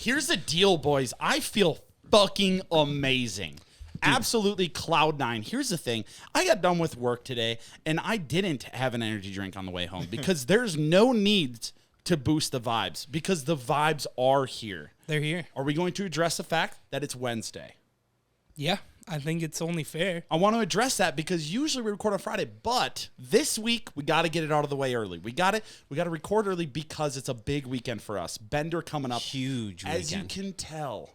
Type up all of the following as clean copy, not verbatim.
here's the deal, boys. I feel fucking amazing. Absolutely cloud nine. Here's the thing. I got done with work today, and I didn't have an energy drink on the way home because there's no need to boost the vibes because the vibes are here. They're here. Are we going to address the fact that it's Wednesday? Yeah, I think it's only fair. I want to address that because usually we record on Friday, but this week we got to get it out of the way early. We got to record early because it's a big weekend for us. Bender coming up. Huge weekend. As you can tell.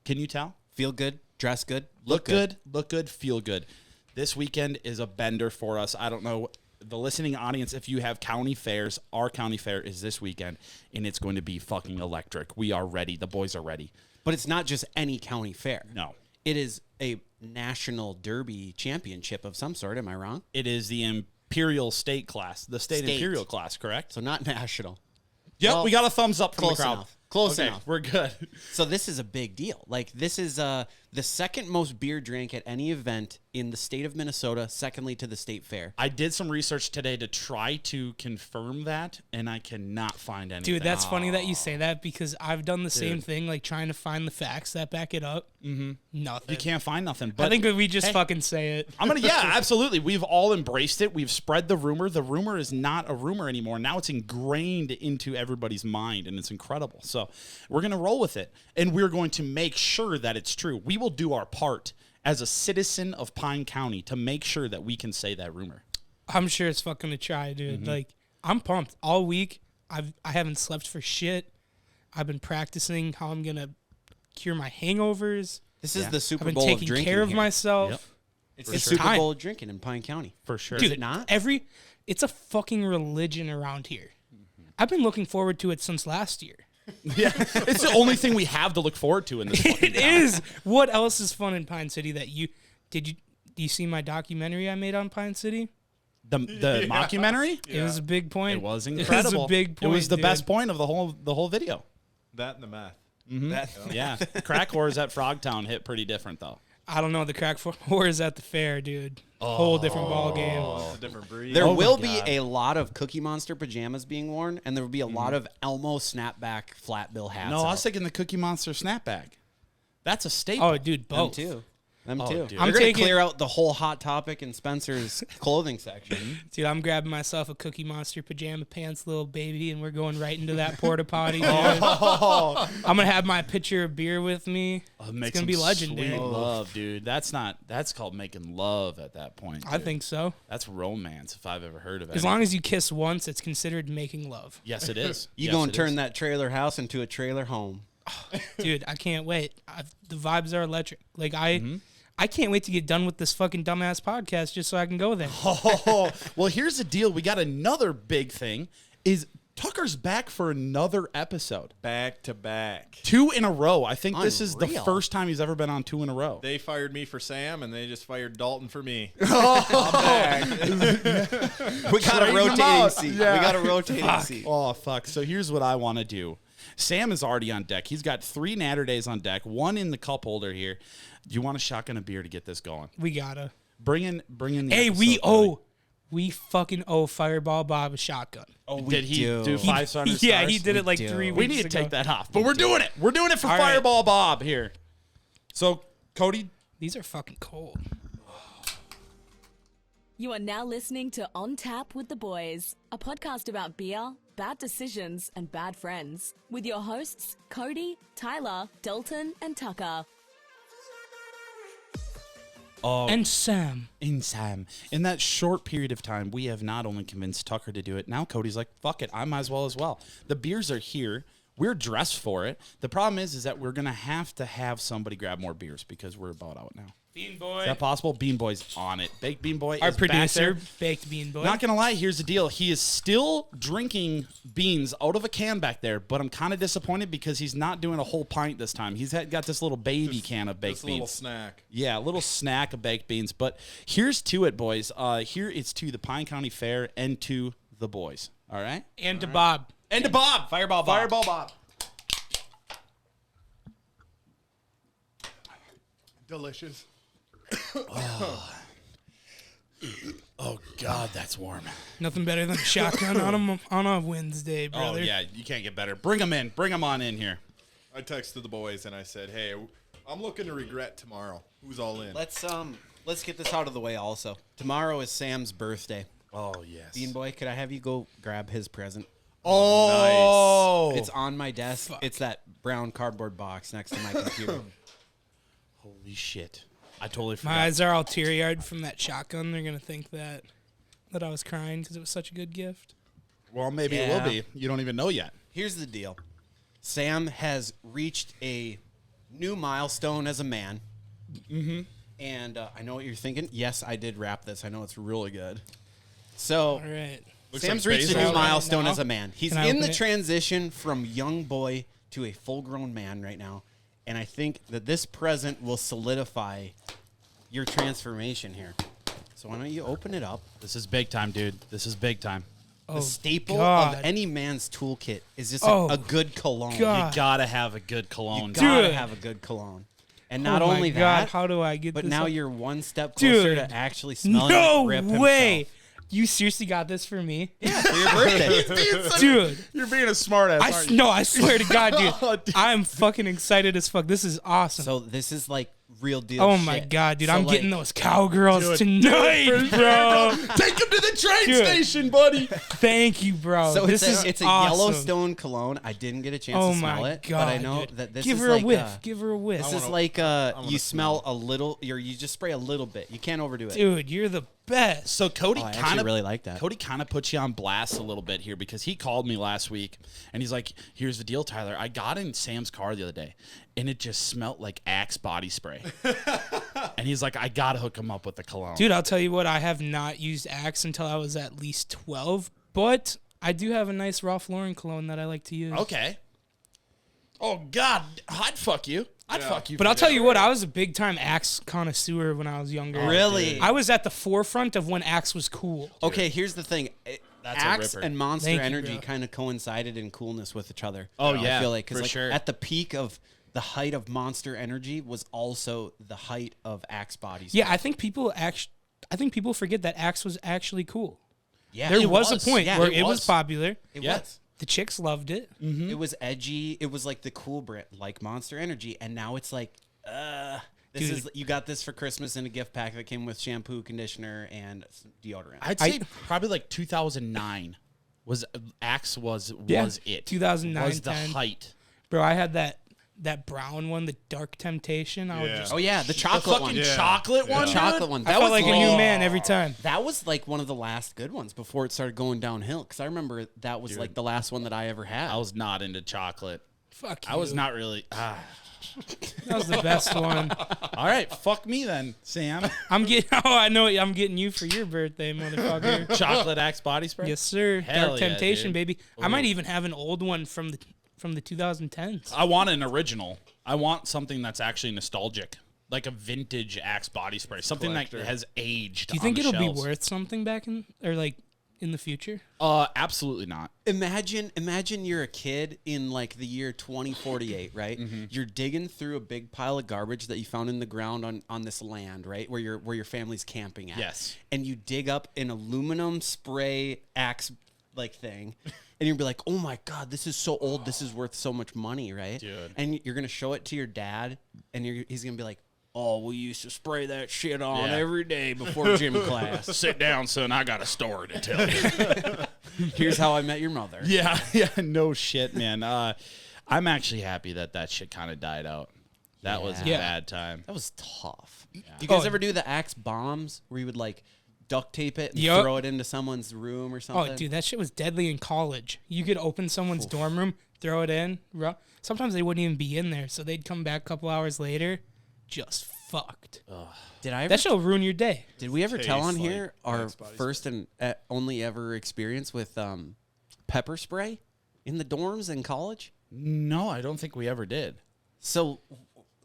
Can you tell? Feel good, dress good, Look good, feel good. This weekend is a bender for us. I don't know the listening audience, if you have county fairs, our county fair is this weekend, and it's going to be fucking electric. We are ready. The boys are ready. But it's not just any county fair. No. It is a national derby championship of some sort. Am I wrong? It is the imperial state class, the state imperial class, correct? So not national. Yep, Well, we got a thumbs up from the close crowd. enough. Close Okay, enough. we're good. So this is a big deal. Like, this is the second most beer drank at any event in the state of Minnesota, secondly to the state fair. I did some research today to try to confirm that, and I cannot find anything. Dude, that's funny that you say that because I've done the same thing, like trying to find the facts that back it up. Mm-hmm. Nothing. You can't find nothing. But I think we just fucking say it. Yeah, absolutely. We've all embraced it. We've spread the rumor. The rumor is not a rumor anymore. Now it's ingrained into everybody's mind, and it's incredible. So we're going to roll with it, and we're going to make sure that it's true. We will do our part as a citizen of Pine County to make sure that we can say that rumor. I'm sure it's fucking a try, dude. Like, I'm pumped. All week, I haven't slept for shit. I've been practicing how I'm going to cure my hangovers. This is the I've Super been Bowl of taking drinking care of here. myself. Yep. It's the sure. Super Time. Bowl of drinking in Pine County. For sure. Dude, it not? It's a fucking religion around here. I've been looking forward to it since last year. Yeah, it's the only thing we have to look forward to in this fucking It is. What else is fun in Pine City that do you see my documentary I made on Pine City? The mockumentary? It was a big point. It was incredible. It was a big point. It was the dude. best point of the whole video. That and the math. Yeah. Crack whores at Frogtown hit pretty different though. I don't know. The crack whores at the fair, dude. Whole different ball game. It's a different breed. There Oh my will be God. a lot of Cookie Monster pajamas being worn, and there will be a lot of Elmo snapback flat bill hats. No, I was out. thinking the Cookie Monster snapback. That's a staple. Oh, dude, Them both. too. Them Oh, too. dude. They're I'm gonna taking- clear out the whole Hot Topic and Spencer's clothing section. Dude, I'm grabbing myself a Cookie Monster pajama pants, little baby, and we're going right into that porta potty. Dude. Oh. I'm gonna have my pitcher of beer with me. Make It's gonna some be legendary. Sweet love, dude. That's called making love at that point. I dude. think so. That's romance if I've ever heard of it. As long as you kiss once, it's considered making love. Yes, it is. You Yes, go and it turn is. that trailer house into a trailer home. Dude, I can't wait. The vibes are electric. Like, I can't wait to get done with this fucking dumbass podcast just so I can go there. Oh, well, here's the deal. We got another big thing. Is Tucker's back for another episode. Back to back. 2 in a row. I think this is the Unreal. first time he's ever been on 2 in a row. They fired me for Sam, and they just fired Dalton for me. We got a rotating seat. Yeah. We got a rotating seat. Oh, fuck. So here's what I want to do. Sam is already on deck. He's got 3 Natter Days on deck, 1 in the cup holder here. Do you want a shotgun a beer to get this going? We gotta. Bring in the Hey, episode, we fucking owe Fireball Bob a shotgun. Cody. Did he do. do 5 stars? Yeah, he did it like do. 3 weeks We need to ago. take that off. But we're doing it. We're doing it for All right. Fireball Bob here. So, Cody, These are fucking cold. You are now listening to On Tap with the Boys, a podcast about beer, bad decisions, and bad friends, with your hosts, Cody, Tyler, Dalton, and Tucker. And Sam. in that short period of time, we have not only convinced Tucker to do it, now Cody's like, fuck it, I might as well. The beers are here. We're dressed for it. The problem is that we're going to have somebody grab more beers because we're about out now. Bean Boy. Is that possible? Bean Boy's on it. Baked Bean Boy Our is back producer, there. Baked Bean Boy. Not going to lie, here's the deal. He is still drinking beans out of a can back there, but I'm kind of disappointed because he's not doing a whole pint this time. He's got this little baby can of baked This little beans. snack. Yeah, a little snack of baked beans. But here's to it, boys. Here it's to the Pine County Fair and to the boys. All right? and to Bob. And to Bob. Fireball Bob. Fireball Bob. Delicious. Oh God, that's warm. Nothing better than a shotgun on a Wednesday, brother. Oh yeah, you can't get better. Bring them in. Bring them on in here. I texted the boys and I said, "Hey, I'm looking to regret tomorrow. Who's all in?" Let's get this out of the way. Also, tomorrow is Sam's birthday. Oh yes. Bean Boy, could I have you go grab his present? Oh, It's on my desk. It's that brown cardboard box next to my computer. holy shit! I totally forgot. My eyes are all teary-eyed from that shotgun. They're gonna think that I was crying because it was such a good gift. Well, maybe it will be. You don't even know yet. Here's the deal. Sam has reached a new milestone as a man. Mm-hmm. And I know what you're thinking. Yes, I did wrap this. I know it's really good. So All right. Looks Sam's like reached a basil. new milestone Now? as a man. He's Can I in open the it? transition from young boy to a full-grown man right now. And I think that this present will solidify your transformation here. So why don't you open it up? This is big time, dude. This is big time. The staple God. of any man's toolkit is just Oh, a good cologne. God. You gotta have a good cologne. You gotta Dude. have a good cologne. And not Oh my only God, that, how do I get but this now up? you're one step closer Dude. to actually smelling No like Rip way. himself. You seriously got this for me? Yeah, for your birthday. Dude. You're being a smartass. aren't you? No, I swear to God, Oh, dude. dude. I'm fucking excited as fuck. This is awesome. So this is like real deal Oh shit. my God, dude. So, I'm like, getting those cowgirls Dude, tonight, bro. Take him to the train Dude. station, buddy. Thank you, bro. So this it's a awesome. Yellowstone cologne. I didn't get a chance Oh to smell my it, God, but I know dude. that this Give is her like a whiff. Give her a whiff. this is wanna- like wanna you smell a little, or you just spray a little bit. You can't overdo it. Dude, you're the best. So Cody Oh, I kind actually of really like that. Cody kind of puts you on blast a little bit here because he called me last week and he's like, "Here's the deal, Tyler. I got in Sam's car the other day and it just smelled like Axe body spray." And he's like, "I gotta hook him up with the cologne." Dude, I'll tell you what, I have not used Axe until I was at least 12, but I do have a nice Ralph Lauren cologne that I like to use. Okay. Oh God, I'd fuck you. I'd fuck you. But for I'll tell that. you what, I was a big time Axe connoisseur when I was younger. Really? I was at the forefront of when Axe was cool. Okay, here's the thing. That's a Axe ripper. and Monster Thank you, Energy bro. kind of coincided in coolness with each other. Oh, I yeah, feel like, 'cause, for like, sure. at the peak of the height of Monster Energy was also the height of Axe bodies. Yeah, I think people forget that Axe was actually cool. yeah. There it was was. a point Yeah, where it it was was. popular. It Yeah. was. The chicks loved it. It was edgy. It was like the cool brand, like Monster Energy, and now it's like, this Dude. is you got this for Christmas in a gift pack that came with shampoo, conditioner, and some deodorant. I'd say probably like 2009 was Axe was Yeah, it 2009, was the 10. height. Bro, I had that brown one, the Dark Temptation. I would Yeah. just oh yeah, the The chocolate fucking one. Yeah. chocolate one, The dude? chocolate one. I felt like a new man every time. That was like one of the last good ones before it started going downhill. Because I remember that was like the last one that I ever had. I was not into chocolate. Fuck you. I was not really. That was the best one. All right, fuck me then, Sam. I'm getting. Oh, I know. I'm getting you for your birthday, motherfucker. Chocolate Axe body spray. Yes, sir. Hell Dark yeah, Temptation, dude. baby. I might even have an old one from the 2010s. I want an original. I want something that's actually nostalgic, like a vintage Axe body spray, something that Collector. has aged. Do you think on the it'll shelves. be worth something back in or like in the future? Absolutely not. Imagine you're a kid in like the year 2048, right? You're digging through a big pile of garbage that you found in the ground on this land, right? Where your family's camping at. Yes. And you dig up an aluminum spray axe like thing. And you'll be like, "Oh my God, this is so old. This is worth so much money," right? Dude. And you're gonna show it to your dad, and he's gonna be like, "Oh, we used to spray that shit on Yeah. every day before gym class. Sit down, son. I got a story to tell you. Here's how I met your mother." yeah, no shit, man. I'm actually happy that shit kind of died out. That was a Yeah. bad time. That was tough. Do you guys Oh. ever do the axe bombs where you would like duct tape it and Yup. throw it into someone's room or something? Oh, dude, that shit was deadly in college. You could open someone's dorm room, throw it in. Sometimes they wouldn't even be in there, so they'd come back a couple hours later, just fucked. Did I ever? That shit'll ruin your day. Did we ever tell on Tastes like here our Axe body first and only ever experience with pepper spray in the dorms in college? No, I don't think we ever did. So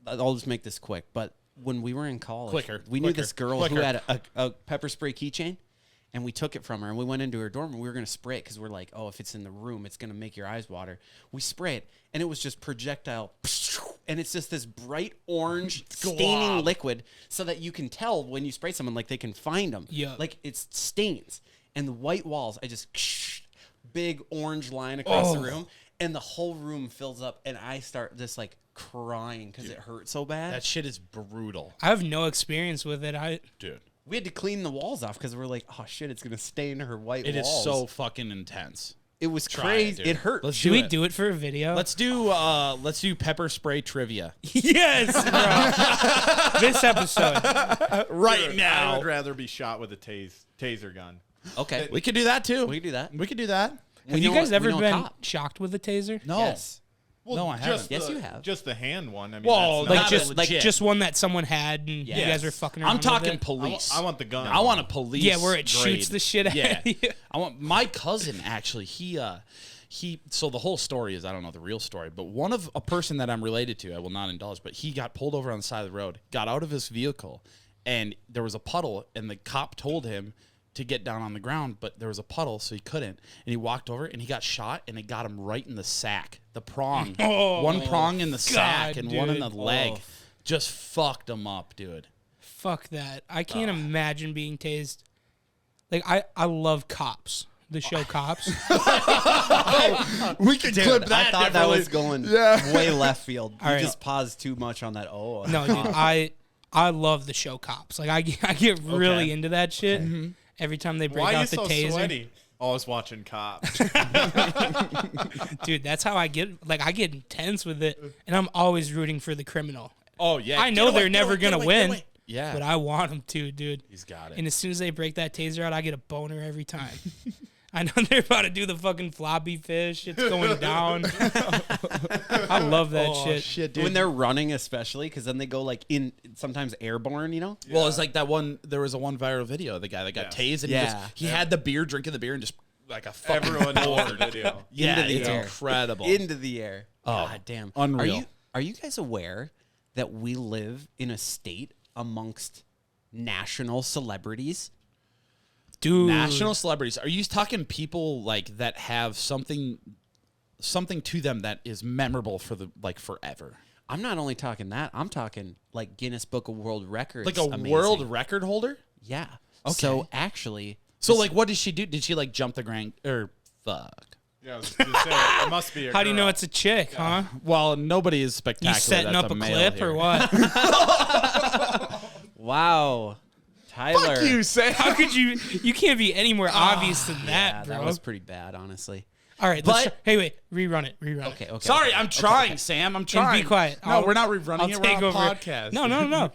I'll just make this quick, but when we were in college, we knew Quicker, this girl who had a pepper spray keychain, and we took it from her, and we went into her dorm, and we were going to spray it because we're like, oh, if it's in the room, it's going to make your eyes water. We spray it, and it was just projectile and it's just this bright orange staining liquid, so that you can tell when you spray someone, like they can find them. Yeah. Like it's stains and the white walls. I just big orange line across the room, and the whole room fills up, and I start just like crying because it hurt so bad. That shit is brutal, I have no experience with it. dude. We had to clean the walls off because we're like, oh shit, it's gonna stain her white It walls. is so fucking intense. It was Try crazy. dude. It hurt. Let's Should we it. do it for a video? Let's do pepper spray trivia Yes, bro. This episode. right I now. would rather be shot with a taser gun. Okay, We could do that too. we can do that. We could do that. Have you guys ever been shocked with a taser? No. Yes. Well, No, I haven't. just Yes, the- you have. Just the hand one. I mean, Whoa, that's like not- just- legit. one that someone had and you Yes. guys were fucking around I'm talking with it? police. I want the gun. I want a police. Yeah, where it grade. shoots the shit out Yeah. of you. I want my cousin actually. He so the whole story is, I don't know the real story, but a person that I'm related to, I will not indulge, but he got pulled over on the side of the road, got out of his vehicle, and there was a puddle, and the cop told him to get down on the ground, but there was a puddle, so he couldn't. And he walked over, and he got shot, and it got him right in the sack, the prong. One prong in the sack and one in the dude. leg. Just fucked him up, dude. Fuck that. I can't imagine being tased. Like, I love Cops. The show Cops. We could clip I thought that was going way left field. You right. just paused too much on that. Oh No, dude, I love the show Cops. Like, I get really into that shit. Every time they break Why are you out the so taser. sweaty? Always watching Cops. Dude, that's how I get. Like, I get intense with it, and I'm always rooting for the criminal. Oh, yeah. I know they're never going to win, Yeah. but I want them to, dude. He's got it. And as soon as they break that taser out, I get a boner every time. I know they're about to do the fucking floppy fish. It's going down. I love that shit. dude. when they're running, especially because then they go like in sometimes airborne. You know. Well, it's like that one. There was a one viral video. The guy that got tased, and Yeah. he had the beer, drinking the beer, and just like a fucking Everyone knows the video. yeah, Into the it's air. incredible. Into the air. Oh, God damn. unreal. Are you guys aware that we live in a state amongst national celebrities? Dude. National celebrities. Are you talking people like that have something to them that is memorable for the like forever? I'm not only talking that. I'm talking like Guinness Book of World Records. Like a amazing. world record holder? Yeah. Okay. So actually, So like, what did she do? Did she like jump the ground or fuck? Yeah, I was gonna say, it must be a How do you know girl. it's a chick, huh? Well, nobody is spectacular. You setting that's up a male clip here. or what? wow, Tyler. Fuck you, Sam. How could you? You can't be any more obvious than Yeah, that, bro. that was pretty bad, honestly. All right, hey, wait, rerun it. Okay. Sorry, okay. I'm trying, Sam. I'm And trying. be quiet. No, we're not rerunning I'll it. take We're on over. a podcast. No.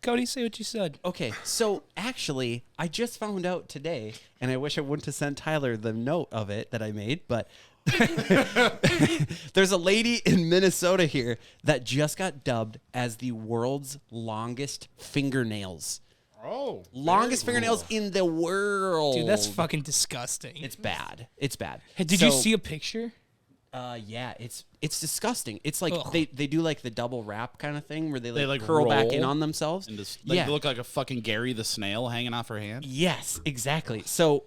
Cody, say what you said. Okay, so actually, I just found out today, and I wish I wouldn't have sent Tyler the note of it that I made, but there's a lady in Minnesota here that just got dubbed as the world's longest fingernails. Oh, Longest fingernails in the world. Dude, that's fucking disgusting. It's bad. It's bad. Hey, did you So, see a picture? Yeah, it's disgusting. It's like Ugh. they do like the double wrap kind of thing where they like, like, curl back in roll on themselves. And just, like, yeah. they look like a fucking Gary the snail hanging off her hand. Yes, exactly. So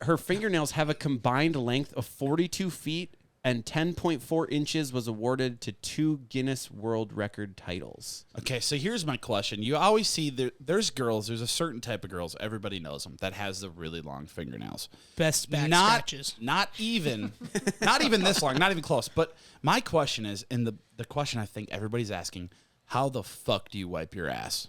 her fingernails have a combined length of 42 feet and 10.4 inches, was awarded to 2 Guinness World Record titles. Okay, so here's my question. You always see there's a certain type of girls, everybody knows them, that has the really long fingernails. Best back not, scratches. Not even this long, not even close. But my question is, and the question I think everybody's asking, how the fuck do you wipe your ass?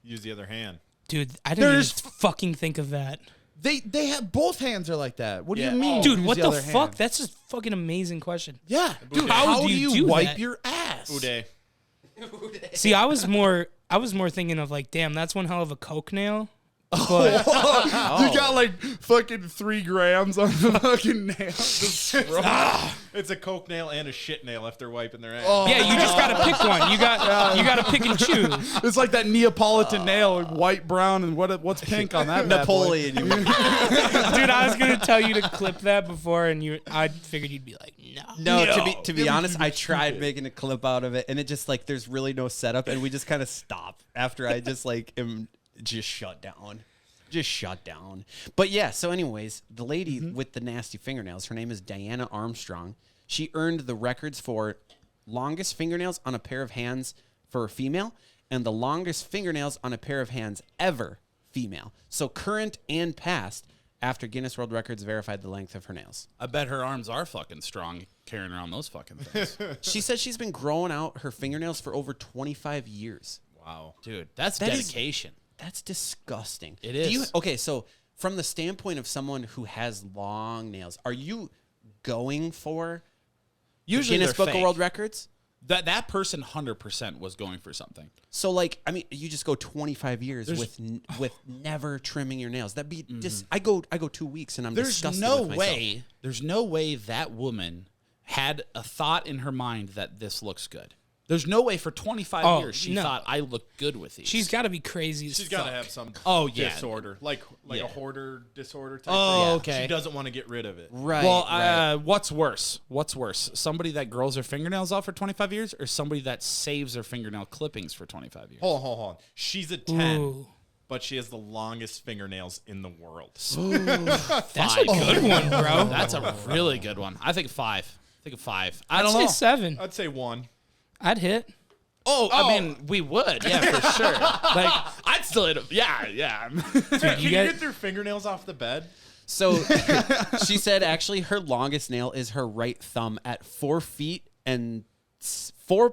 use the other hand. Dude, I didn't even There's- fucking think of that. They have both hands are like that. What do Yeah. you mean? Dude, use what the other fuck? hand? That's a fucking amazing question. Yeah, dude. How How do do you you do wipe that? your ass? Uday. See, I was more thinking of like, damn, that's one hell of a coke nail. But You got like fucking 3 grams on the fucking nail. It's a coke nail and a shit nail if they're wiping their ass. yeah, you just gotta pick one. You gotta pick and choose. It's like that Neapolitan nail, white, brown, and what's pink on that? bad boy? Napoleon. You mean. Dude, I was gonna tell you to clip that before, and I figured you'd be like, no. No, to be honest, I tried making a clip out of it, and it just like there's really no setup, and we just kind of stop after I just like am just shut down. But yeah, so anyways, the lady with the nasty fingernails, her name is Diana Armstrong. She earned the records for longest fingernails on a pair of hands for a female and the longest fingernails on a pair of hands ever female. So current and past after Guinness World Records verified the length of her nails. I bet her arms are fucking strong carrying around those fucking things. She says she's been growing out her fingernails for over 25 years. Wow. Dude, that's That is- dedication. That's disgusting. It is. Okay, so from the standpoint of someone who has long nails, are you going for Usually Guinness they're Book of fake. World Records? That person 100% was going for something. So, like, I mean, you just go 25 years with never trimming your nails. That'd be just. I go 2 weeks and I'm There's disgusted no with myself. way. There's no way that woman had a thought in her mind that this looks good. There's no way for 25 years she thought I look good with these. She's got to be crazy as She's fuck. got to have some disorder, like Yeah. a hoarder disorder type Oh, thing. okay. She doesn't want to get rid of it. Right. Well, right. what's worse? What's worse? Somebody that grows their fingernails out for 25 years or somebody that saves their fingernail clippings for 25 years? Hold on. She's a 10, Ooh. but she has the longest fingernails in the world. That's a good one, bro. That's a really good one. I think 5. I think 5. I I'd don't say know. 7. I'd say 1. I'd hit. Oh, I mean, we would. Yeah, for sure. Like, I'd still hit 'em. Yeah. Can you get- get their fingernails off the bed? So she said actually her longest nail is her right thumb at 4 feet and 4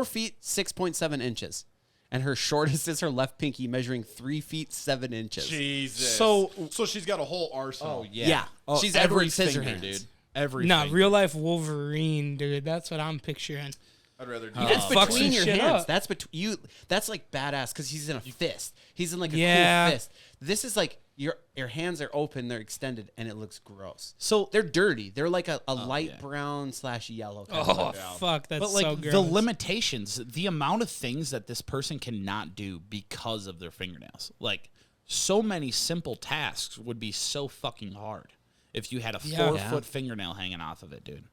feet 6.7 inches, and her shortest is her left pinky measuring 3 feet 7 inches. Jesus. So- so she's got a whole arsenal. Yeah. Oh, She's every Edward finger, Scissorhands. dude. Every Nah, finger. real life Wolverine, dude. That's what I'm picturing. I'd rather do That's that. fuck between some your shit hands. up. That's between you. That's like badass because he's in a fist. He's in like a Yeah. cool fist. This is like your hands are open, they're extended, and it looks gross. So They're dirty. They're like a light brown / yellow. Kind of Oh, look. fuck. That's But like so gross. the limitations, the amount of things that this person cannot do because of their fingernails. Like so many simple tasks would be so fucking hard if you had a 4-foot fingernail hanging off of it, dude.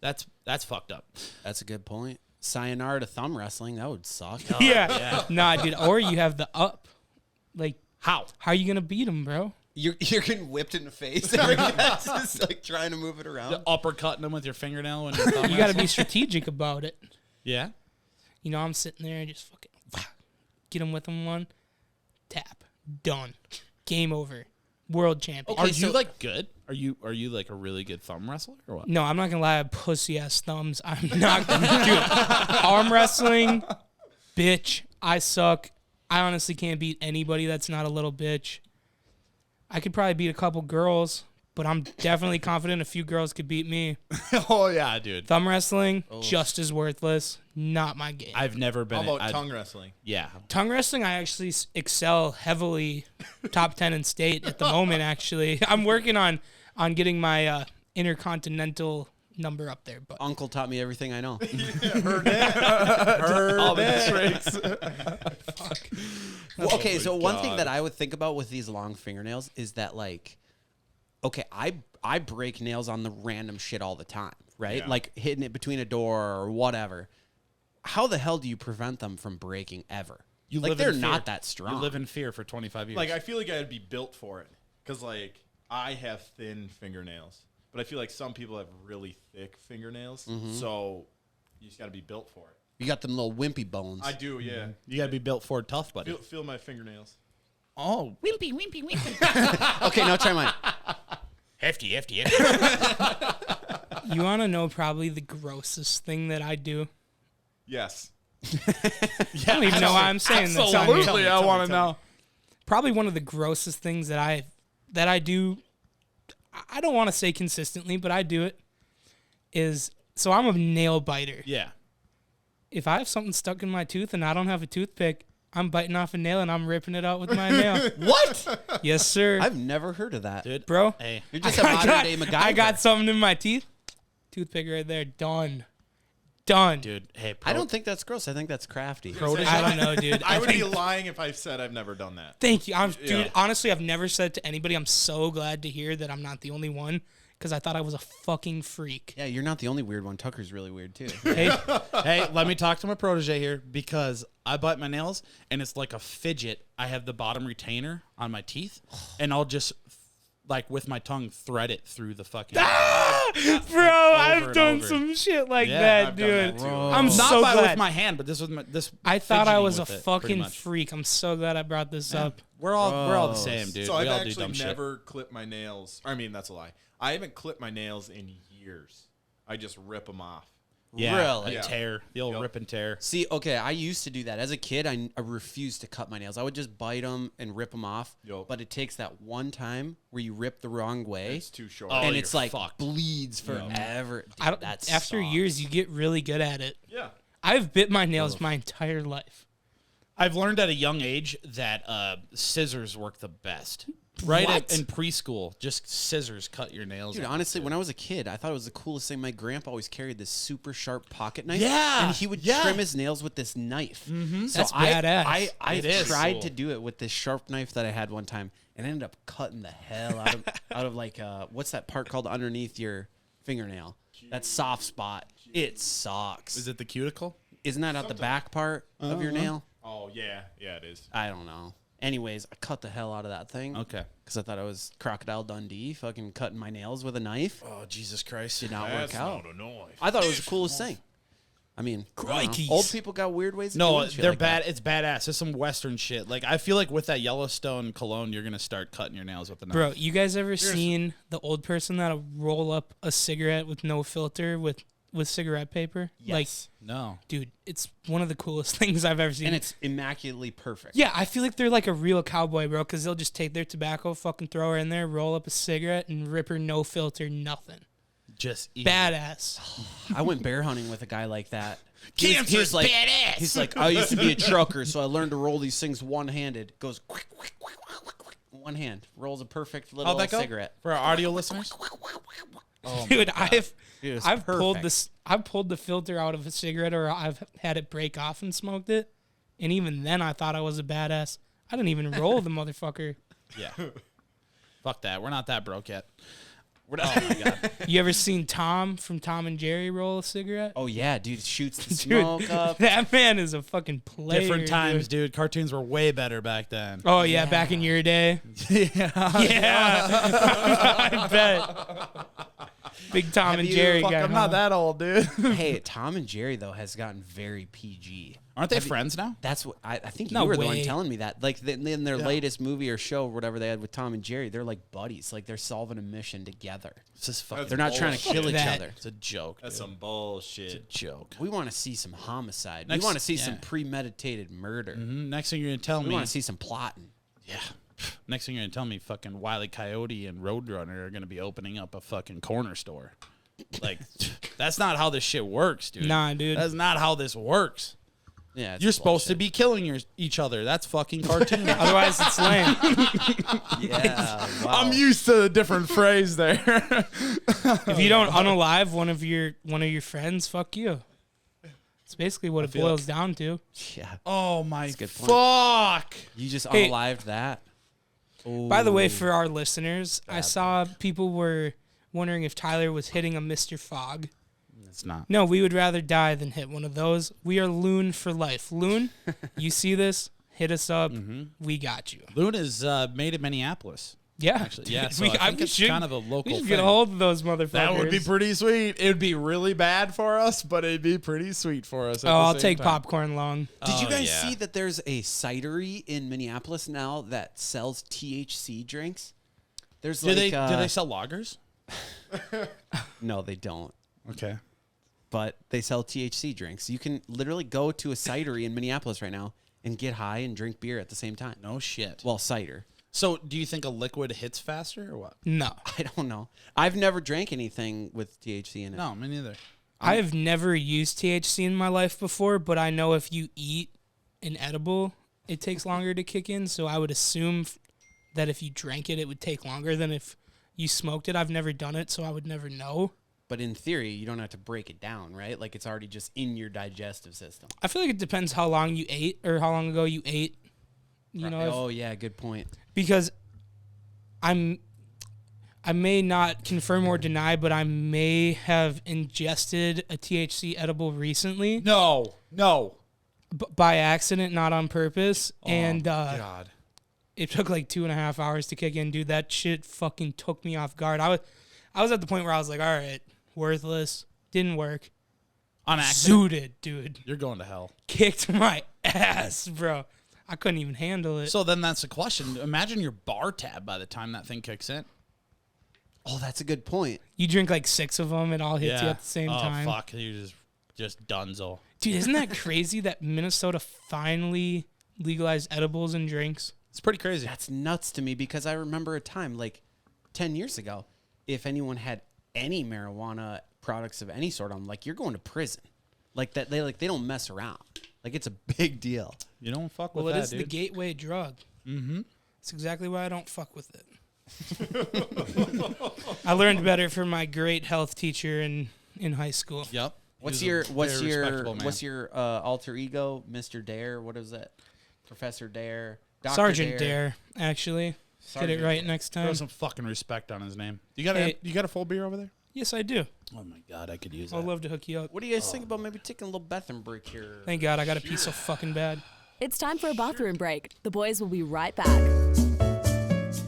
That's fucked up. That's a good point. Sayonara to thumb wrestling. That would suck. yeah. Nah, dude. Or you have the up. Like, How? how are you going to beat him, bro? You're getting whipped in the face. Every guy's just like trying to move it around. The uppercutting them with your fingernail and your thumb. You got to be strategic about it. Yeah. You know, I'm sitting there and just fucking get him with him one. Tap. Done. Game over. World champion. Are you like good? Are you like a really good thumb wrestler or what? No, I'm not gonna lie. I have pussy ass thumbs. I'm not gonna do it. Arm wrestling, bitch. I suck. I honestly can't beat anybody that's not a little bitch. I could probably beat a couple girls, but I'm definitely confident a few girls could beat me. Oh yeah, dude. Thumb wrestling, just as worthless. Not my game. I've never How been. about tongue wrestling? Yeah. Tongue wrestling, I actually excel heavily. Top 10 in state at the moment. Actually, I'm working on getting my intercontinental number up there. But Uncle taught me everything I know. All the tricks. Well, okay, so one thing that I would think about with these long fingernails is that, like, okay, I break nails on the random shit all the time, right? Yeah. Like hitting it between a door or whatever. How the hell do you prevent them from breaking ever? You like live they're in fear. not that strong. You live in fear for 25 years. Like, I feel like I'd be built for it. Because, like, I have thin fingernails. But I feel like some people have really thick fingernails. So you just got to be built for it. You got them little wimpy bones. I do, yeah. you got to be built for tough, buddy. Feel my fingernails. Oh, Wimpy, wimpy, wimpy. Okay, now try mine. hefty. you want to know probably the grossest thing that I do? Yes. I don't even know why I'm saying this. on here. Absolutely, I want to know. Probably one of the grossest things that I do. I don't want to say consistently, but I do it. Is so I'm a nail biter. Yeah. If I have something stuck in my tooth and I don't have a toothpick, I'm biting off a nail and I'm ripping it out with my nail. What? Yes, sir. I've never heard of that. Dude. Bro, Hey. You're just a modern day MacGyver. I got something in my teeth. Toothpick right there. Done. Dude, hey, I don't think that's gross. I think that's crafty. I don't know, dude. I would be think- lying if I said I've never done that. Thank you. Dude, Yeah. honestly, I've never said it to anybody. I'm so glad to hear that I'm not the only one because I thought I was a fucking freak. Yeah, you're not the only weird one. Tucker's really weird too. Hey, Hey, let me talk to my protege here because I bite my nails and it's like a fidget. I have the bottom retainer on my teeth and I'll just like with my tongue, thread it through the fucking. Bro, I've and done over. some shit like Yeah, that, I've done dude. that too. I'm Not so by glad. with my hand, but this was this. I thought I fidgeting was a with it, pretty fucking much. freak. I'm so glad I brought this up. We're all the same, dude. So we I've all do actually dumb shit. never clipped my nails. I mean, that's a lie. I haven't clipped my nails in years. I just rip them off. Yeah, Really? a tear, the old rip and tear. See, okay, I used to do that. As a kid, I refused to cut my nails. I would just bite them and rip them off. Yup. But it takes that one time where you rip the wrong way. It's too short. Oh, and you're it's like fucked. bleeds forever. Dude, I don't, that after sucks. years, you get really good at it. Yeah. I've bit my nails my entire life. I've learned at a young age that scissors work the best. Right What? in preschool, just scissors cut your nails. Dude, off. honestly, when I was a kid, I thought it was the coolest thing. My grandpa always carried this super sharp pocket knife. Yeah, And he would yeah. trim his nails with this knife. Mm-hmm. So That's badass. I It is tried cool. to do it with this sharp knife that I had one time and ended up cutting the hell out of like, what's that part called underneath your fingernail? That soft spot. It sucks. Is it the cuticle? Isn't that at the back part of your nail? Oh, yeah. Yeah, it is. I don't know. Anyways, I cut the hell out of that thing. Okay. Because I thought I was Crocodile Dundee, fucking cutting my nails with a knife. Oh Jesus Christ! Did not That's work out. not a knife. I thought it was the coolest thing. I mean, I don't know. Crikeys. Old people got weird ways of No, doing shit they're like bad. that. It's badass. It's some Western shit. Like I feel like with that Yellowstone cologne, you're gonna start cutting your nails with the knife. Bro, you guys ever seen the old person that'll roll up a cigarette with no filter with cigarette paper? Yes. No. Dude, it's one of the coolest things I've ever seen. And it's immaculately perfect. yeah, I feel like they're like a real cowboy, bro, because they'll just take their tobacco, fucking throw her in there, roll up a cigarette, and rip her no filter, nothing. Just eat. Badass. I went bear hunting with a guy like that. Cancer's like, badass. He's like, I used to be a trucker, so I learned to roll these things one-handed. Goes quick, quick, quick, quick, quick, quick. One hand. Rolls a perfect little How'd that go cigarette. for our audio listeners? Dude, I've it's pulled perfect. this. I've pulled the filter out of a cigarette, or I've had it break off and smoked it, and even then, I thought I was a badass. I didn't even roll the motherfucker. Yeah. Fuck that. We're not that broke yet. We're not. Oh my god. You ever seen Tom from Tom and Jerry roll a cigarette? Oh, yeah, dude. Shoots the Dude, smoke up. that man is a fucking player. Different times, dude. dude. Cartoons were way better back then. Oh yeah, back in your day. Yeah. Yeah, I bet. Big Tom and you- Jerry Fuck, guy. I'm not huh? that old, dude. Hey, Tom and Jerry, though, has gotten very PG. Aren't they friends now? That's what I think No you were the one way. telling me that. Like in their latest movie or show or whatever they had with Tom and Jerry, they're like buddies. Like they're solving a mission together. It's just fucking. They're not trying to kill each That- other. It's a joke. That's dude. some bullshit. Joke. We want to see some homicide. Next- we want to see some yeah. premeditated murder. Next thing you're gonna tell We me, want to see some plotting. yeah. Next thing you're gonna tell me, fucking Wile E. Coyote and Roadrunner are gonna be opening up a fucking corner store. Like, that's not how this shit works, dude. Nah, dude. That's not how this works. Yeah, it's You're supposed to bullshit. be killing each other. That's fucking cartoon. Otherwise, it's lame. Yeah, wow. I'm used to a different phrase there. If you don't unalive one of your friends, fuck you. It's basically what it feel boils down to. Yeah, Oh my a good point. fuck. you just Hey. unalived that. By the way, for our listeners, I saw people were wondering if Tyler was hitting a Mr. Fogg. It's not. No, we would rather die than hit one of those. We are Loon for life. Loon, you see this? Hit us up. We got you. Loon is made in Minneapolis. Yeah, Actually, yeah. So We- I think we it's should- kind of a local We should thing. get a hold of those motherfuckers. That would be pretty sweet. It would be really bad for us, but it'd be pretty sweet for us. Oh, I'll take popcorn long. Did you Oh, guys yeah. see that there's a cidery in Minneapolis now that sells THC drinks? There's Do like they do they sell lagers? no, they don't. Okay. But they sell THC drinks. You can literally go to a cidery in Minneapolis right now and get high and drink beer at the same time. No shit. Well, cider. So, do you think a liquid hits faster or what? No, I don't know. I've never drank anything with THC in it. No, me neither. I have never used THC in my life before, but I know if you eat an edible, it takes longer to kick in. So I would assume that if you drank it, it would take longer than if you smoked it. I've never done it, so I would never know. But in theory, you don't have to break it down, right? Like it's already just in your digestive system. I feel like it depends how long you ate or how long ago you ate. You know, Oh yeah, good point. because I may not confirm or deny, but I may have ingested a THC edible recently No. by accident, not on purpose. And God. It took like 2.5 hours to kick in, dude. That shit fucking took me off guard. I was at the point where I was like, all right, worthless. Didn't work. On accident. Zooted, dude. You're going to hell. Kicked my ass, bro. I couldn't even handle it. So then that's the question. Imagine your bar tab by the time that thing kicks in. Oh, that's a good point. You drink like 6 of them, it all hits you at the same time. Oh, fuck. You're just dunzo. Dude, isn't that crazy that Minnesota finally legalized edibles and drinks? It's pretty crazy. That's nuts to me because I remember a time like 10 years ago, if anyone had any marijuana products of any sort, I'm like, you're going to prison. Like that, they don't mess around. Like it's a big deal. You don't fuck Well, with it that, is dude. the gateway drug. Mm-hmm. That's exactly why I don't fuck with it. I learned better from my great health teacher in high school. Yep. What's He was your a very respectable man. what's your alter ego, Mr. Dare? What is that? Professor Dare, Dr. Sergeant Dare, actually. Get Sergeant it right next Throw time. some fucking respect on his name. You got a full beer over there? Yes, I do. Oh my god, I could use I'd that. love to hook you up. What do you guys think about maybe taking a little bathroom break here? Thank God I got a piece so fucking bad. It's time for a bathroom break. The boys will be right back.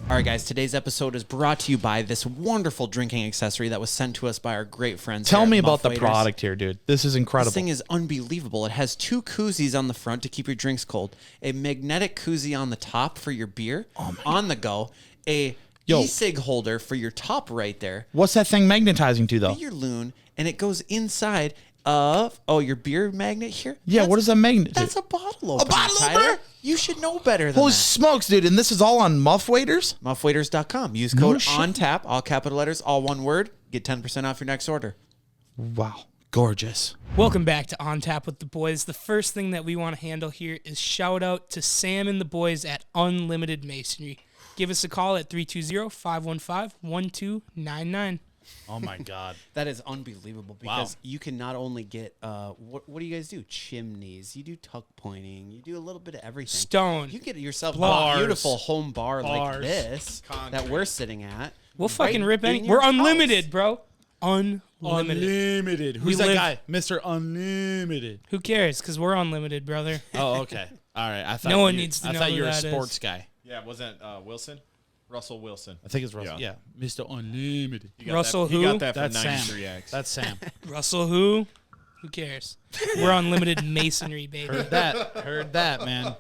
All right, guys. Today's episode is brought to you by this wonderful drinking accessory that was sent to us by our great friends. Tell here me at about Muff the Waiters. product here, dude. This is incredible. This thing is unbelievable. It has 2 koozies on the front to keep your drinks cold, a magnetic koozie on the top for your beer on the go, a e-cig holder for your top right there, What's that thing magnetizing to, though? your loon, and it goes inside of your beer magnet here. Yeah, what is that magnet to? That's a bottle opener. bottle Tyler. opener? You should know better than Holy that. smokes, dude. And this is all on Muff Waiters? Muffwaiters.com. Use No code shit. ONTAP, all capital letters, all one word. Get 10% off your next order. Wow. Gorgeous. Welcome back to On Tap with the Boys. The first thing that we want to handle here is shout out to Sam and the boys at Unlimited Masonry. Give us a call at 320-515-1299. Oh my god. That is unbelievable because you can not only get, what do you guys do? Chimneys. You do tuck pointing. You do a little bit of everything. Stone. You get yourself Bars. a beautiful home bar like Bars. this that we're sitting at. We'll fucking right rip in any. your We're house. unlimited, bro. Unlimited. Unlimited. We Who's that live- guy? Mr. Unlimited. Who cares? Because we're unlimited, brother. Oh, okay. All right. I thought No one you- needs to I know thought who you were a that is. sports guy. Yeah, wasn't Wilson? Russell Wilson. I think it's Russell. Yeah. Mr. Unlimited. You got Russell that, You who? got that That's from Sam. 93X. That's Sam. Russell who? Who cares? We're unlimited masonry, baby. Heard that. Heard that, man.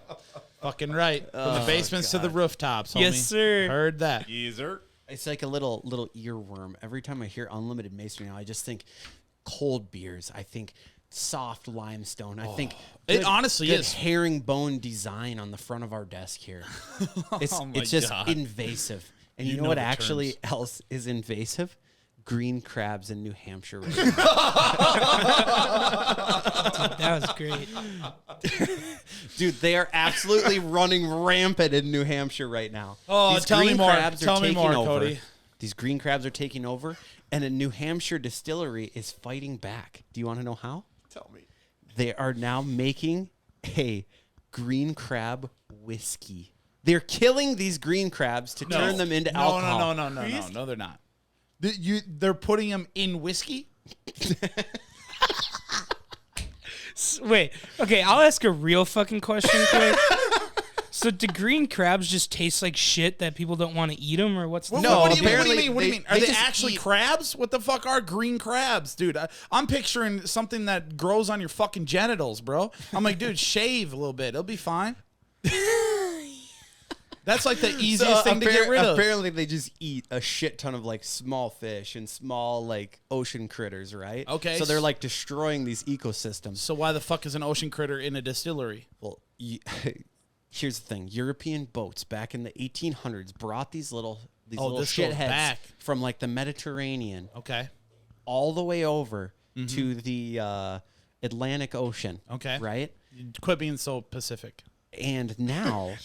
Fucking right. From the basements to the rooftops, homie. Yes, sir. Heard that. Geezer. It's like a little earworm. Every time I hear Unlimited Masonry now, I just think cold beers. I think soft limestone. I think It honestly good is. herringbone design on the front of our desk here. It's Oh my it's just God. invasive. And you, You know know what the actually terms. else is invasive? Green crabs in New Hampshire. Right That was great. Dude, they are absolutely running rampant in New Hampshire right now. Oh, These tell me green more. crabs are Tell me taking more, over. Cody. These green crabs are taking over, and a New Hampshire distillery is fighting back. Do you want to know how? Tell me. They are now making a green crab whiskey. They're killing these green crabs to turn them into alcohol. No, they're not. They're putting them in whiskey? Wait. Okay, I'll ask a real fucking question quick. So do green crabs just taste like shit that people don't want to eat them, or what's the No, what do you mean? apparently What do you mean? Are they they just actually eat- crabs? What the fuck are green crabs, dude? I'm picturing something that grows on your fucking genitals, bro. I'm like, dude, shave a little bit. It'll be fine. That's like the easiest thing to get rid of. Apparently, they just eat a shit ton of like small fish and small like ocean critters, right? Okay. So they're like destroying these ecosystems. So why the fuck is an ocean critter in a distillery? Well, here's the thing: European boats back in the 1800s brought these little this goes shitheads back. from like the Mediterranean Okay. all the way over to the Atlantic Ocean. Okay. Right. Quit being so Pacific. And now,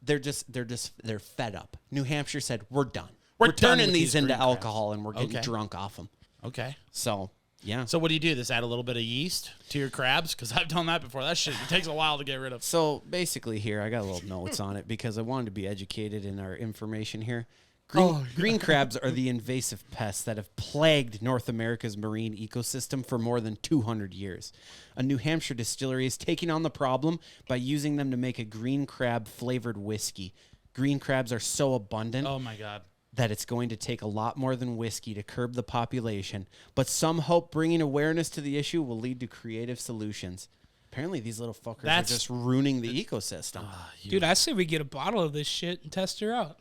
they're fed up. New Hampshire said, "We're done. We're We're done turning with these these into green crabs." alcohol, and we're getting Okay. drunk off them." Okay. So yeah. So what do? Just add a little bit of yeast to your crabs? Because I've done that before. That shit it takes a while to get rid of. So basically, here I got a little notes on it because I wanted to be educated in our information here. Green crabs are the invasive pests that have plagued North America's marine ecosystem for more than 200 years. A New Hampshire distillery is taking on the problem by using them to make a green crab flavored whiskey. Green crabs are so abundant Oh my God. that it's going to take a lot more than whiskey to curb the population, but some hope bringing awareness to the issue will lead to creative solutions. Apparently, these little fuckers are just ruining the ecosystem. Dude, I say we get a bottle of this shit and test her out.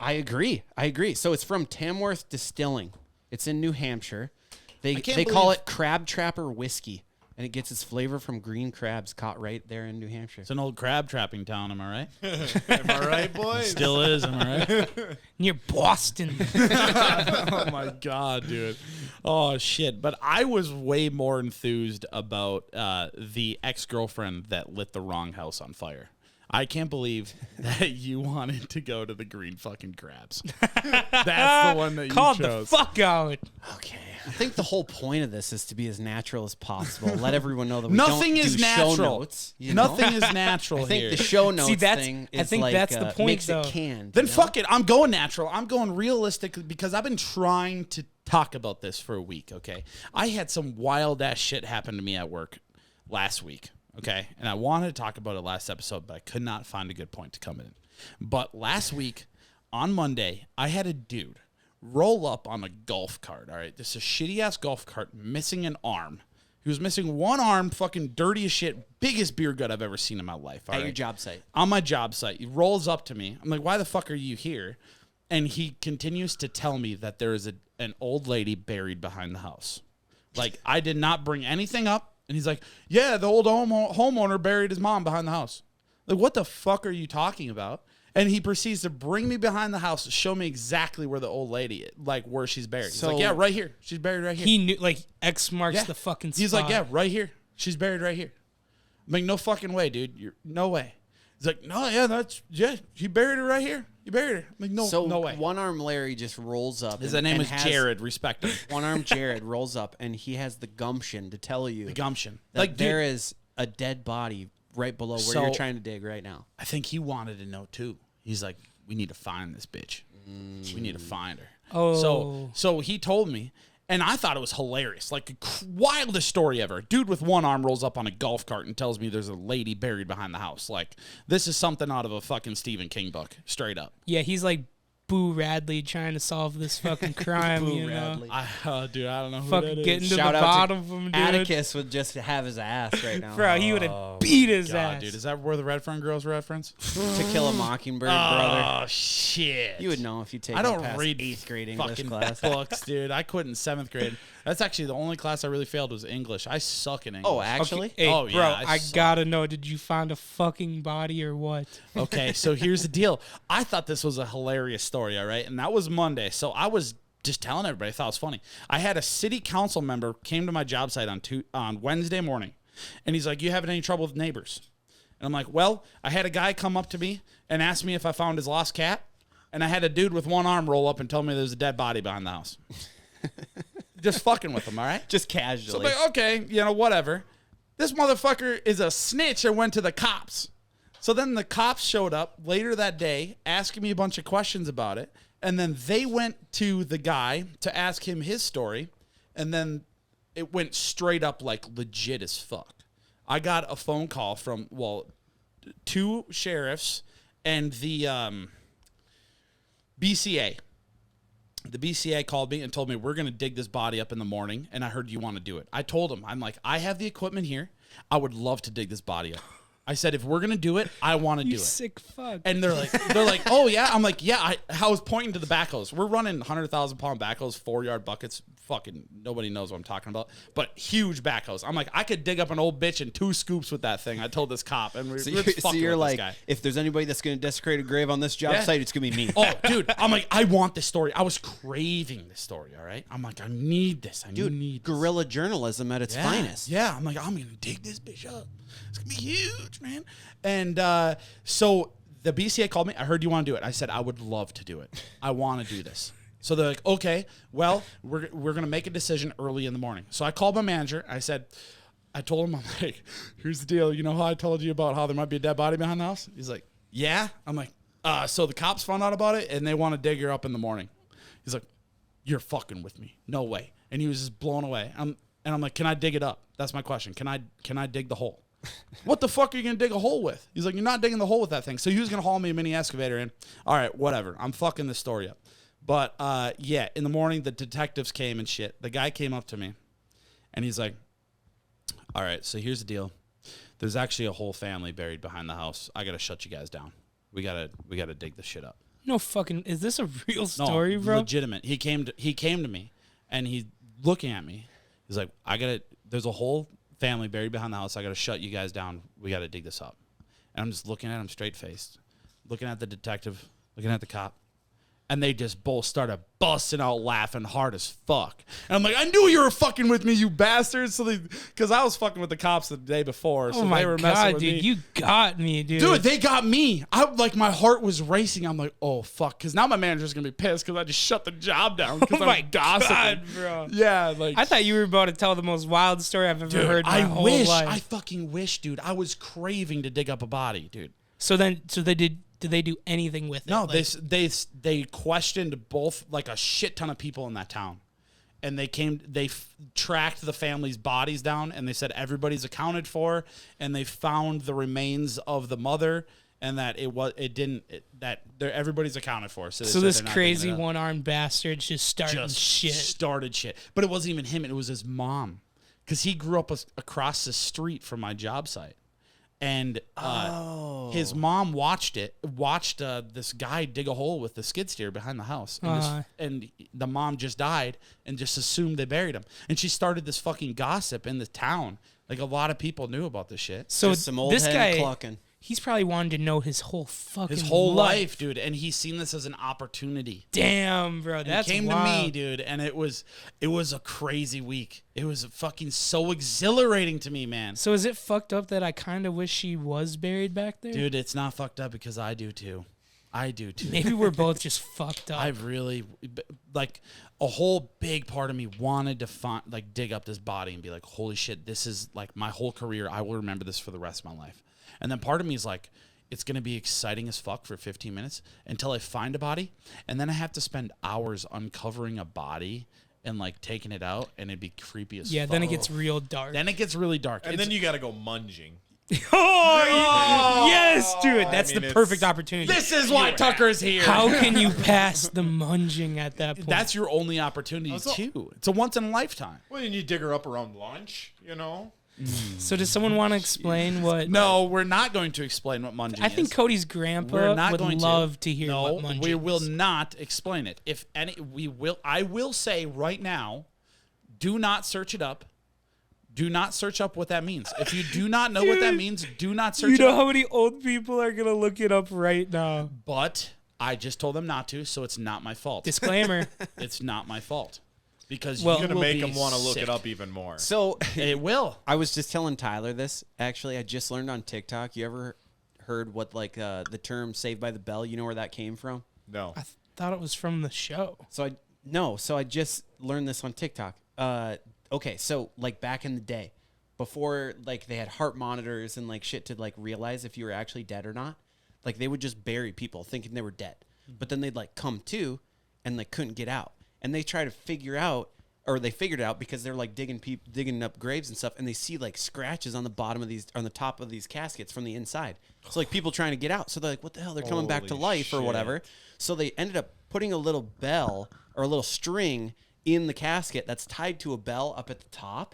I agree. So it's from Tamworth Distilling. It's in New Hampshire. They call it Crab Trapper Whiskey, and it gets its flavor from green crabs caught right there in New Hampshire. It's an old crab trapping town, am I right? Am I right, boys? Still is, am I right? Near Boston. Oh my God, dude. Oh shit. But I was way more enthused about the ex-girlfriend that lit the wrong house on fire. I can't believe that you wanted to go to the green fucking crabs. That's the one that you Called chose. the fuck out. Okay. I think the whole point of this is to be as natural as possible. Let everyone know that we Nothing don't is do natural. show notes. You know? Nothing is natural I think here. the show notes that's- thing I is think like, that's the point, makes though. it canned. Then you know? fuck it. I'm going natural. I'm going realistic because I've been trying to talk about this for a week, okay? I had some wild ass shit happen to me at work last week, okay? And I wanted to talk about it last episode, but I could not find a good point to come in. But last week, on Monday, I had a dude roll up on a golf cart, all right? This is a shitty ass golf cart missing an arm. He was missing one arm, fucking dirty as shit, biggest beer gut I've ever seen in my life. All At right? your job site. On my job site. He rolls up to me. I'm like, why the fuck are you here? And he continues to tell me that there is an old lady buried behind the house. Like, I did not bring anything up. And he's like, yeah, the old homeowner buried his mom behind the house. Like, what the fuck are you talking about? And he proceeds to bring me behind the house to show me exactly where the old lady is, like where she's buried. He's So- like, yeah, right here. She's buried right here. He knew, like, X marks Yeah. the fucking spot. He's like, yeah, right here. She's buried right here. I'm like, no fucking way, dude. No way. He's like, no, yeah, he buried her right here. You buried her. I'm like, no way. One arm Larry just rolls up. His name is Jared, respect him. One arm Jared rolls up, and he has the gumption to tell you The gumption. that Like, there dude, is a dead body right below where So- you're trying to dig right now. I think he wanted to know too. He's like, we need to find this bitch. We need to find her. Oh. So he told me, and I thought it was hilarious. Like, wildest story ever. Dude with one arm rolls up on a golf cart and tells me there's a lady buried behind the house. Like, this is something out of a fucking Stephen King book, straight up. Yeah, he's like Boo Radley trying to solve this fucking crime, Boo you know? Radley. Dude, I don't know who Fucking that getting is. to Shout the out to bottom of him, dude. Atticus would just have his ass right now. Bro, he would have beat his God, ass. dude, is that where the Redfern girls reference? To Kill a Mockingbird, brother. Oh, shit. You would know if you take I don't past read 8th grade English fucking class. books, dude. I quit in 7th grade. That's actually the only class I really failed was English. I suck in English. Oh, actually? Hey, Oh, bro, yeah, I I suck. gotta know, did you find a fucking body or what? Okay, so here's the deal. I thought this was a hilarious story, all right? And that was Monday. So I was just telling everybody. I thought it was funny. I had a city council member came to my job site on Wednesday morning, and he's like, you having any trouble with neighbors? And I'm like, well, I had a guy come up to me and ask me if I found his lost cat, and I had a dude with one arm roll up and tell me there's a dead body behind the house. Just fucking with him, all right? Just So I'm casually. like, okay, whatever. This motherfucker is a snitch and went to the cops. So then the cops showed up later that day asking me a bunch of questions about it. And then they went to the guy to ask him his story. And then it went straight up like legit as fuck. I got a phone call from, 2 sheriffs and the BCA. The BCA called me and told me, we're going to dig this body up in the morning, and I heard you want to do it. I told him, I'm like, I have the equipment here. I would love to dig this body up. I said, if we're going to do it, I want to do You it. sick fuck. And they're like, oh, yeah? I'm like, yeah. I was pointing to the backhoes. We're running 100,000-pound backhoes, 4-yard buckets. Fucking nobody knows what I'm talking about. But huge backhoes. I'm like, I could dig up an old bitch in 2 scoops with that thing. I told this cop. And we're So fucking you're with like, this guy. if there's anybody that's going to desecrate a grave on this job Yeah. site, it's going to be me. Oh, dude. I'm like, I want this story. I was craving this story, all right? I'm like, I need this. I Dude, need this. guerrilla journalism at its Yeah, finest. Yeah, I'm like, I'm gonna dig this bitch up. It's gonna be huge, man. And so the BCA called me. I heard you want to do it. I said I would love to do it. I want to do this. So they're like, okay, well, we're gonna make a decision early in the morning. So I called my manager. I told him, I'm like, here's the deal. You know how I told you about how there might be a dead body behind the house? He's like, yeah. I'm like, So the cops found out about it, and they want to dig her up in the morning. He's like, "You're fucking with me? No way!" And he was just blown away. And I'm like, "Can I dig it up?" That's my question. Can I dig the hole? What the fuck are you gonna dig a hole with? He's like, "You're not digging the hole with that thing." So he was gonna haul me a mini excavator in. All right, whatever. I'm fucking this story up. But yeah, in the morning the detectives came and shit. The guy came up to me, and he's like, "All right, so here's the deal. There's actually a whole family buried behind the house. I gotta shut you guys down. We gotta dig this shit up." No fucking. Is this a real story, bro? Legitimate. He came to me, and he's looking at me. He's like, there's a whole family buried behind the house. I gotta shut you guys down. We gotta dig this up. And I'm just looking at him straight faced, looking at the detective, looking at the cop. And they just both started busting out laughing hard as fuck. And I'm like, "I knew you were fucking with me, you bastards." So because I was fucking with the cops the day before. So Oh my they were messing god, with dude, me. you got me, dude. Dude, they got me. My heart was racing. I'm like, "Oh fuck," because now my manager's gonna be pissed because I just shut the job down because Oh I'm my gossiping. god, bro. Yeah, like I thought you were about to tell the most wild story I've ever heard in my whole life. I fucking wish, dude. I was craving to dig up a body, dude. So they did they do anything with it? No, Like, they questioned both like a shit ton of people in that town, and they tracked the family's bodies down, and they said everybody's accounted for, and they found the remains of the mother, and that everybody's accounted for. So this crazy one-armed bastard just started shit. Started shit, but it wasn't even him; it was his mom, because he grew up across the street from my job site. And his mom watched this guy dig a hole with the skid steer behind the house. And the mom just died and just assumed they buried him. And she started this fucking gossip in the town. Like, a lot of people knew about this shit. So Just some old this head guy, clucking. he's probably wanted to know his whole fucking His whole life, dude. And he's seen this as an opportunity. Damn, bro, that's He came wild. to me, dude, and it was a crazy week. It was fucking so exhilarating to me, man. So is it fucked up that I kind of wish she was buried back there? Dude, it's not fucked up because I do too. Maybe we're both just fucked up. I really, like, a whole big part of me wanted to dig up this body and be like, "Holy shit, this is like my whole career. I will remember this for the rest of my life." And then part of me is like, it's going to be exciting as fuck for 15 minutes until I find a body. And then I have to spend hours uncovering a body and like taking it out, and it'd be creepy as fuck. yeah, then it gets real dark. Then it gets really dark. And then you got to go munging. Yes, dude, that's the perfect opportunity. This is why Tucker's here. How can you pass the munging at that point? That's your only opportunity too. It's a once in a lifetime. Well, and you dig her up around lunch, you know? So does someone want to explain what? No, we're not going to explain what munging is. I think Cody's grandpa We're not would going love to hear No, what munging we will is. not explain it. If any, I will say right now, do not search it up. Do not search up what that means. If you do not know what that means, do not search You it know up. how many old people are gonna look it up right now? But I just told them not to, so it's not my fault. Disclaimer. It's not my fault. Because Well- you Going to will make be them want to look sick. it up even more. So It will. I was just telling Tyler this. Actually, I just learned on TikTok. You ever heard what the term "Saved by the Bell"? You know where that came from? No. I thought it was from the show. So I just learned this on TikTok. Okay, so like back in the day, before like they had heart monitors and like shit to like realize if you were actually dead or not, like they would just bury people thinking they were dead, but then they'd like come to and like couldn't get out, and they try to figure out, or they figured it out because they're like digging up graves and stuff, and they see like scratches on the top of these caskets from the inside. So like people trying to get out, so they're like, what the hell? They're coming back to Holy life or shit. whatever. So they ended up putting a little bell or a little string in the casket that's tied to a bell up at the top,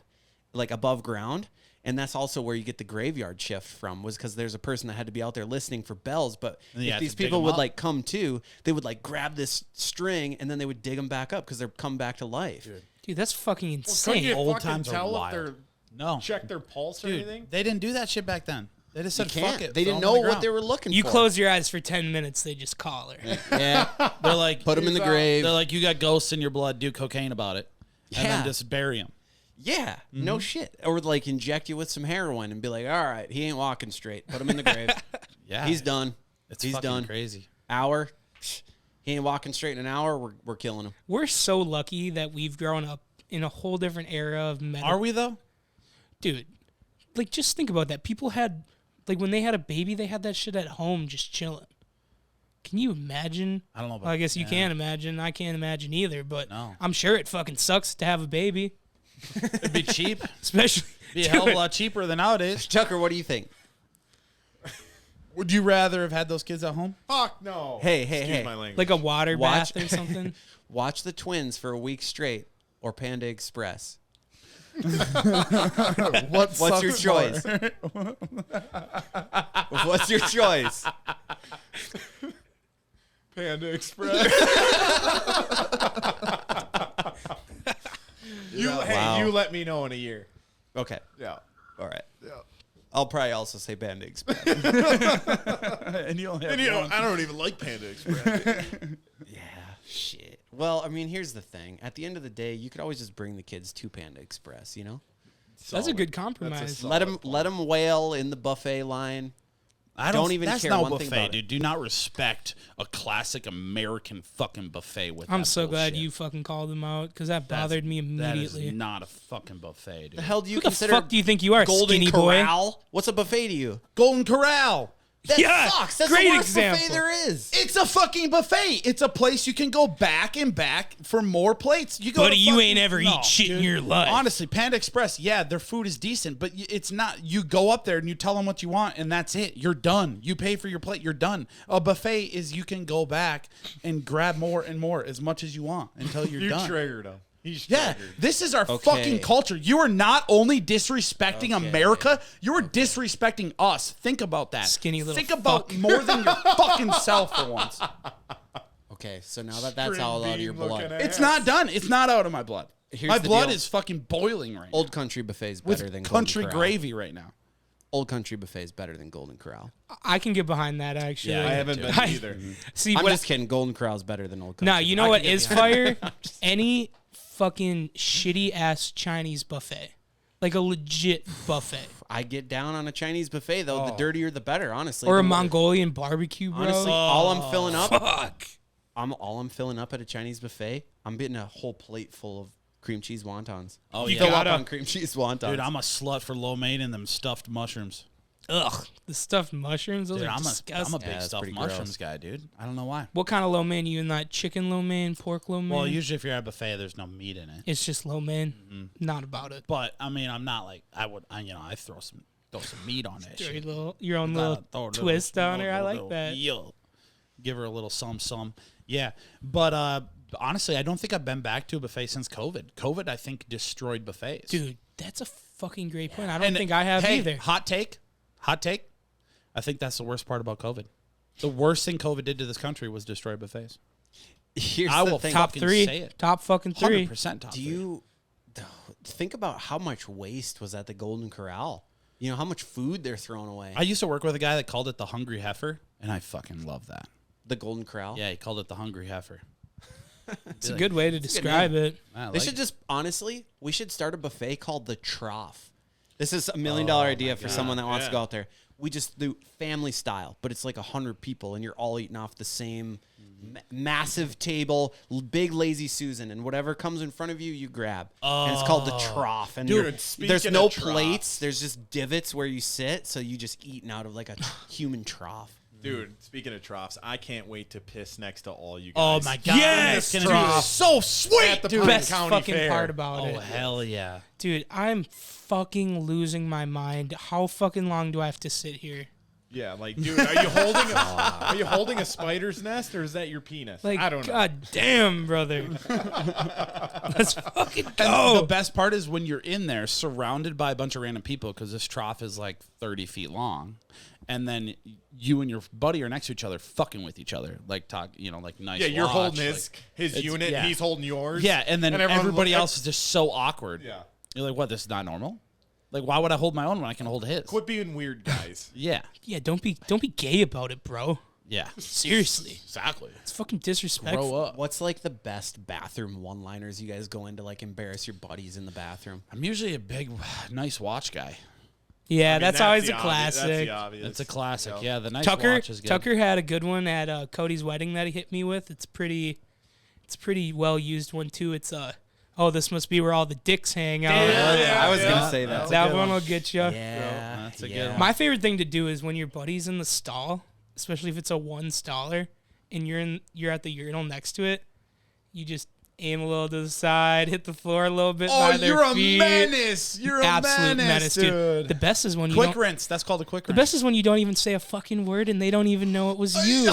like above ground. And that's also where you get the graveyard shift from, was because there's a person that had to be out there listening for bells. But And you if have these to dig people them would up. like come to, they would like grab this string and then they would dig them back up because they're come back to life. Dude, that's fucking Couldn't insane. you Old fucking times are tell wild. if they're No. check their pulse or Dude, anything? they didn't do that shit back then. They just You said, can't. fuck it. They throw didn't 'em on know the what ground. they were looking You for. close your eyes for 10 minutes, they just call her. Yeah. They're like, Put them in the grave. They're like, you got ghosts in your blood, do cocaine about it. And Yeah. then just bury them. Yeah, no shit. Or like inject you with some heroin and be like, all right, he ain't walking straight. Put him in the grave. Yeah. He's done. It's He's fucking done. crazy. Hour. He ain't walking straight in an hour. We're killing him. We're so lucky that we've grown up in a whole different era of medical. Are we, though? Dude, like, just think about that. People had, like, when they had a baby, they had that shit at home just chilling. Can you imagine? I don't know about Well, I guess you yeah. can't imagine. I can't imagine either, but No. I'm sure it fucking sucks to have a baby. It'd be cheap. Especially. Be a hell of a lot cheaper than nowadays. Tucker, what do you think? Would you rather have had those kids at home? Fuck no. Hey, Excuse my language. Like a water Watch- bath or something. Watch the Twins for a week straight or Panda Express. What's What's your choice? What's your choice? Panda Express. Wow. You let me know in a year. Okay. Yeah. All right. Yeah. I'll probably also say Panda Express. And you only have one. I don't even like Panda Express. Yeah, shit. Well, I mean, here's the thing. At the end of the day, you could always just bring the kids to Panda Express, you know? That's a good compromise. Let them wail in the buffet line. I don't even that's care not one buffet, thing about it. dude. Do not respect a classic American fucking buffet with I'm that so glad bullshit. you fucking called them out because that bothered me That immediately. is not a fucking buffet, dude. The hell do you Who the consider fuck do you think you are, Golden skinny boy? Corral? What's a buffet to you? Golden Corral. That Yeah, sucks. That's great the worst example. buffet there is. It's a fucking buffet. It's a place you can go back and back for more plates. You go Buddy, to you fucking- ain't ever No, eat shit in dude. your life. Honestly, Panda Express, yeah, their food is decent, but it's not. You go up there and you tell them what you want, and that's it. You're done. You pay for your plate. You're done. A buffet is you can go back and grab more and more as much as you want until you're You done. triggered him. He's Yeah, triggered. this is our Okay. fucking culture. You are not only disrespecting America, you are disrespecting us. Think about that. Skinny little Think about fuck. more than your fucking self for once. Okay, so now that's all out of your Green bean blood. looking It's not done. It's not out of my blood. Here's My the blood deal. is fucking boiling right now. Old Country Buffet is better With than country Golden Corral. gravy right now. Old Country Buffet is better than Golden Corral. I can get behind that, actually. Yeah, I haven't been I- either. See, I'm what just kidding. Golden Corral is better than Old Country. now, you know I what can get is behind fire? Any fucking shitty-ass Chinese buffet. Like a legit buffet. I get down on a Chinese buffet, though. The dirtier, the better, honestly. Or a The more- Mongolian barbecue, bro. Honestly, all I'm filling up, Fuck. I'm filling up at a Chinese buffet. I'm getting a whole plate full of cream cheese wontons. Oh, You yeah. fill up gotta- on cream cheese wontons. Dude, I'm a slut for lo mein and them stuffed mushrooms. Ugh. The stuffed mushrooms, those Dude, are I'm a disgusting. big Yeah, that's stuffed pretty mushrooms gross. guy, dude. I don't know why. What kind of lo mein? You in that chicken lo mein, pork lo mein? Well, usually if you're at a buffet, there's no meat in it. It's just lo mein. Not about it. But I mean, I'm not like I throw some meat on that shit. Your own little Throw a little- twist on her. I like little- that. yeah. Give her a little some. Yeah, but honestly, I don't think I've been back to a buffet since COVID. COVID, I think, destroyed buffets. Dude, that's a fucking great point. I don't And, think I have hey, either. Hot take. I think that's the worst part about COVID. The worst thing COVID did to this country was destroy buffets. Here's I the will thing. Top fucking three. say it. Top fucking three. 100% top Do three. you think about how much waste was at the Golden Corral? You know how much food they're throwing away. I used to work with a guy that called it the hungry heifer, and I fucking love that. The Golden Corral. Yeah, he called it the hungry heifer. It's a good way to describe it. I They like should it. just honestly, we should start a buffet called the Trough. This is $1 million idea for someone that wants to go out there. We just do family style, but it's like 100 people, and you're all eating off the same massive table, big lazy Susan, and whatever comes in front of you, you grab. And it's called the Trough. And Dude, you're- speaking there's of no troughs. plates. There's just divots where you sit, so you just eating out of like a human trough. Dude, speaking of troughs, I can't wait to piss next to all you Oh guys. my god! Yes, it's gonna be so sweet, At the dude. Pine Best County fucking Fair. part about Oh it. hell yeah! Dude, I'm fucking losing my mind. How fucking long do I have to sit here? Yeah, like, dude, are you holding a spider's nest or is that your penis? Like, I don't know. god damn, brother. Let's fucking And go. the best part is when you're in there, surrounded by a bunch of random people, because this trough is like 30 feet long, and then you and your buddy are next to each other, fucking with each other, like talk, like nice. Yeah, you're watch, holding like- his unit, yeah. he's holding yours. Yeah, and then everyone everybody look- else is just so awkward. Yeah. You're like, what? This is not normal. Like, why would I hold my own when I can hold his? Quit being weird, guys. Yeah, Yeah, don't be gay about it, bro. yeah, Seriously. exactly. It's fucking disrespectful. Grow up. What's like the best bathroom one-liners you guys go into, like embarrass your buddies in the bathroom? I'm usually a big, nice watch guy. Yeah, I mean, that's always the a obvious- classic. That's the obvious. It's a classic. Yep. Yeah, the nice Tucker watch is good. Tucker had a good one at Cody's wedding that he hit me with. It's pretty well used one too. It's oh, this must be where all the dicks hang out. I was gonna say that. That's a That good one one. will get you. Yeah, That's a good one. My favorite thing to do is when your buddy's in the stall, especially if it's a one staller, and you're at the urinal next to it, you just aim a little to the side, hit the floor a little bit by their feet. You're a menace. You're Absolute a menace, dude. The best is when you quick don't, rinse. That's called a quick the rinse. best is when you don't even say a fucking word and they don't even know it was you.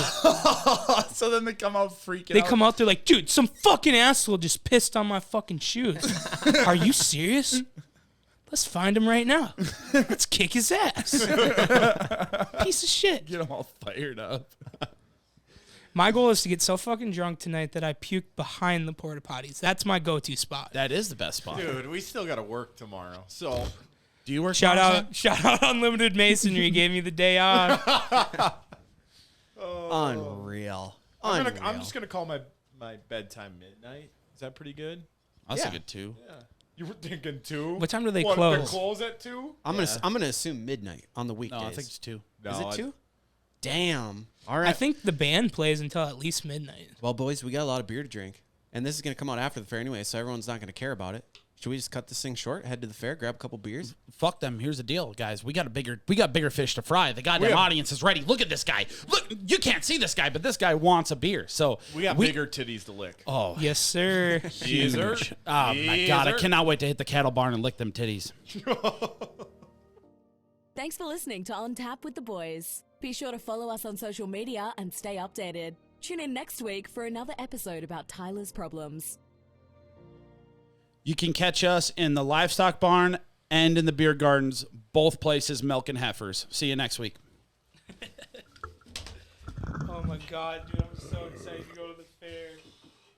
So then they come out freaking They out. come out there like, dude, some fucking asshole just pissed on my fucking shoes. Are you serious? Let's find him right now. Let's kick his ass. Piece of shit. Get them all fired up. My goal is to get so fucking drunk tonight that I puke behind the porta potties. That's my go-to spot. That is the best spot. Dude, we still got to work tomorrow. So Do you work? Shout tomorrow, out Unlimited Masonry gave me the day off. Unreal. I'm Unreal. just gonna call my bedtime midnight. Is that pretty good? Sam? That's Yeah. a good 2. Yeah. You were thinking 2? What time do they What, close? They close at 2? I'm gonna assume midnight on the weekdays. No, I think it's 2. Is it 2? Damn. All right. I think the band plays until at least midnight. Well, boys, we got a lot of beer to drink, and this is gonna come out after the fair anyway, so everyone's not gonna care about it. Should we just cut this thing short? Head to the fair, grab a couple beers. Fuck them. Here's the deal, guys. We got bigger fish to fry. The goddamn have- audience is ready. Look at this guy. Look, you can't see this guy, but this guy wants a beer. So We got bigger titties to lick. Oh, Yes, sir. huge. Oh my god, I cannot wait to hit the cattle barn and lick them titties. Thanks for listening to On Tap with the Boys. Be sure to follow us on social media and stay updated. Tune in next week for another episode about Tyler's problems. You can catch us in the livestock barn and in the beer gardens, both places milking heifers. See you next week. Oh my god, dude, I'm so excited to go to the fair.